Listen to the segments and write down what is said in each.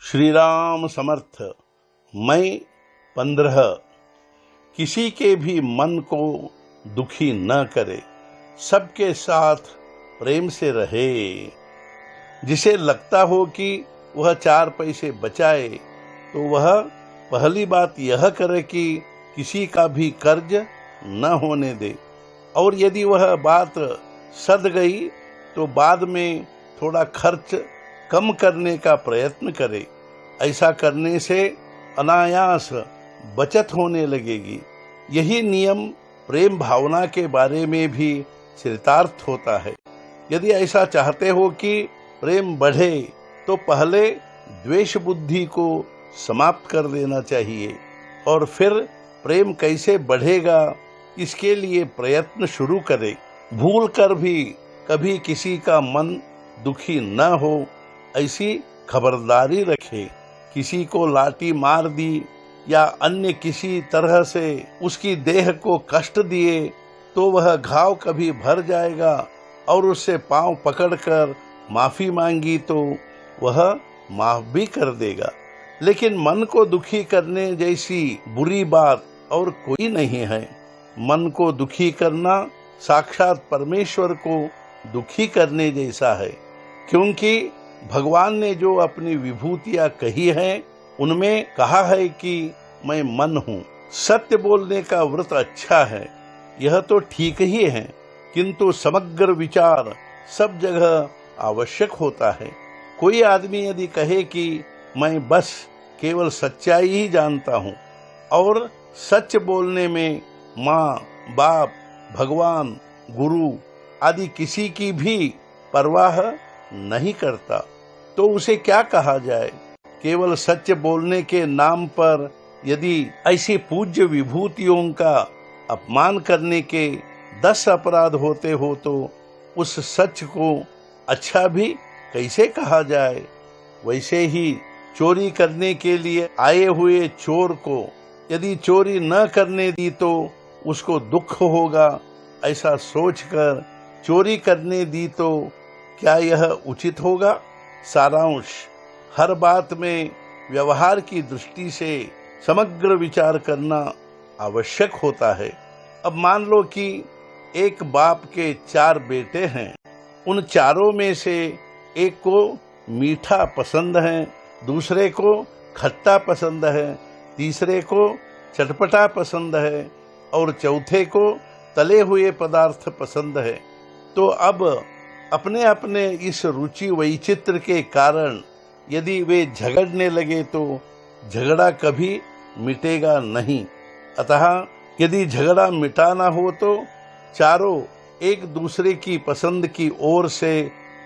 श्री राम समर्थ। मैं 15। किसी के भी मन को दुखी न करे, सबके साथ प्रेम से रहे। जिसे लगता हो कि वह 4 पैसे बचाए तो वह पहली बात यह करे कि किसी का भी कर्ज न होने दे, और यदि वह बात सध गई तो बाद में थोड़ा खर्च कम करने का प्रयत्न करे। ऐसा करने से अनायास बचत होने लगेगी। यही नियम प्रेम भावना के बारे में भी चरितार्थ होता है। यदि ऐसा चाहते हो कि प्रेम बढ़े तो पहले द्वेष बुद्धि को समाप्त कर देना चाहिए, और फिर प्रेम कैसे बढ़ेगा इसके लिए प्रयत्न शुरू करें। भूल कर भी कभी किसी का मन दुखी न हो, ऐसी खबरदारी रखे। किसी को लाठी मार दी या अन्य किसी तरह से उसकी देह को कष्ट दिए तो वह घाव कभी भर जाएगा, और उससे पांव पकड़कर माफी मांगी तो वह माफ भी कर देगा। लेकिन मन को दुखी करने जैसी बुरी बात और कोई नहीं है। मन को दुखी करना साक्षात परमेश्वर को दुखी करने जैसा है, क्योंकि भगवान ने जो अपनी विभूतियां कही हैं उनमें कहा है कि मैं मन हूँ। सत्य बोलने का व्रत अच्छा है, यह तो ठीक ही है, किंतु समग्र विचार सब जगह आवश्यक होता है। कोई आदमी यदि कहे कि मैं बस केवल सच्चाई ही जानता हूँ और सच बोलने में माँ, बाप, भगवान, गुरु आदि किसी की भी परवाह नहीं करता, तो उसे क्या कहा जाए। केवल सच बोलने के नाम पर यदि ऐसी पूज्य विभूतियों का अपमान करने के 10 अपराध होते हो तो उस सच को अच्छा भी कैसे कहा जाए। वैसे ही चोरी करने के लिए आए हुए चोर को यदि चोरी न करने दी तो उसको दुख होगा, ऐसा सोचकर चोरी करने दी तो क्या यह उचित होगा। सारांश, हर बात में व्यवहार की दृष्टि से समग्र विचार करना आवश्यक होता है। अब मान लो कि एक बाप के 4 बेटे हैं। उन चारों में से एक को मीठा पसंद है, दूसरे को खट्टा पसंद है, तीसरे को चटपटा पसंद है और चौथे को तले हुए पदार्थ पसंद है। तो अब अपने अपने इस रुचि वैचित्र के कारण यदि वे झगड़ने लगे तो झगड़ा कभी मिटेगा नहीं। अतः यदि झगड़ा मिटाना हो तो चारों एक दूसरे की पसंद की ओर से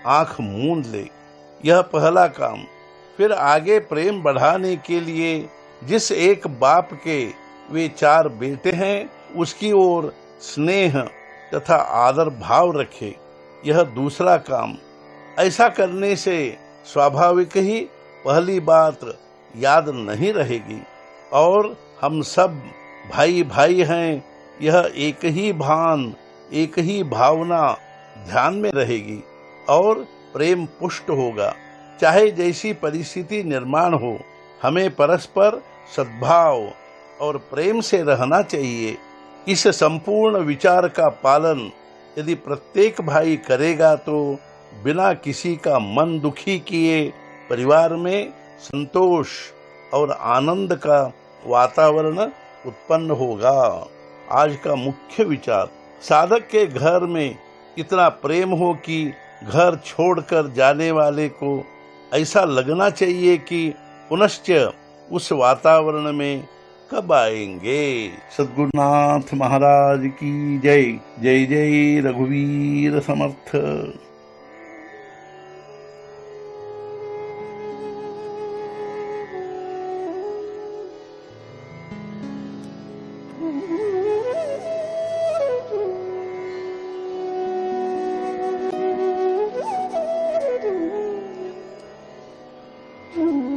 आंख मूंद ले। यह पहला काम। फिर आगे प्रेम बढ़ाने के लिए जिस एक बाप के वे 4 बेटे हैं उसकी ओर स्नेह तथा आदर भाव रखे। यह दूसरा काम। ऐसा करने से स्वाभाविक ही पहली बात याद नहीं रहेगी और हम सब भाई भाई हैं, यह एक ही भान, एक ही भावना ध्यान में रहेगी और प्रेम पुष्ट होगा। चाहे जैसी परिस्थिति निर्माण हो, हमें परस्पर सद्भाव और प्रेम से रहना चाहिए। इस संपूर्ण विचार का पालन यदि प्रत्येक भाई करेगा तो बिना किसी का मन दुखी किए परिवार में संतोष और आनंद का वातावरण उत्पन्न होगा। आज का मुख्य विचार, साधक के घर में इतना प्रेम हो कि घर छोड़कर जाने वाले को ऐसा लगना चाहिए कि पुनश्च उस वातावरण में कब आएंगे। सद्गुरुनाथ महाराज की जय। जय जय रघुवीर समर्थ। Mm-hmm.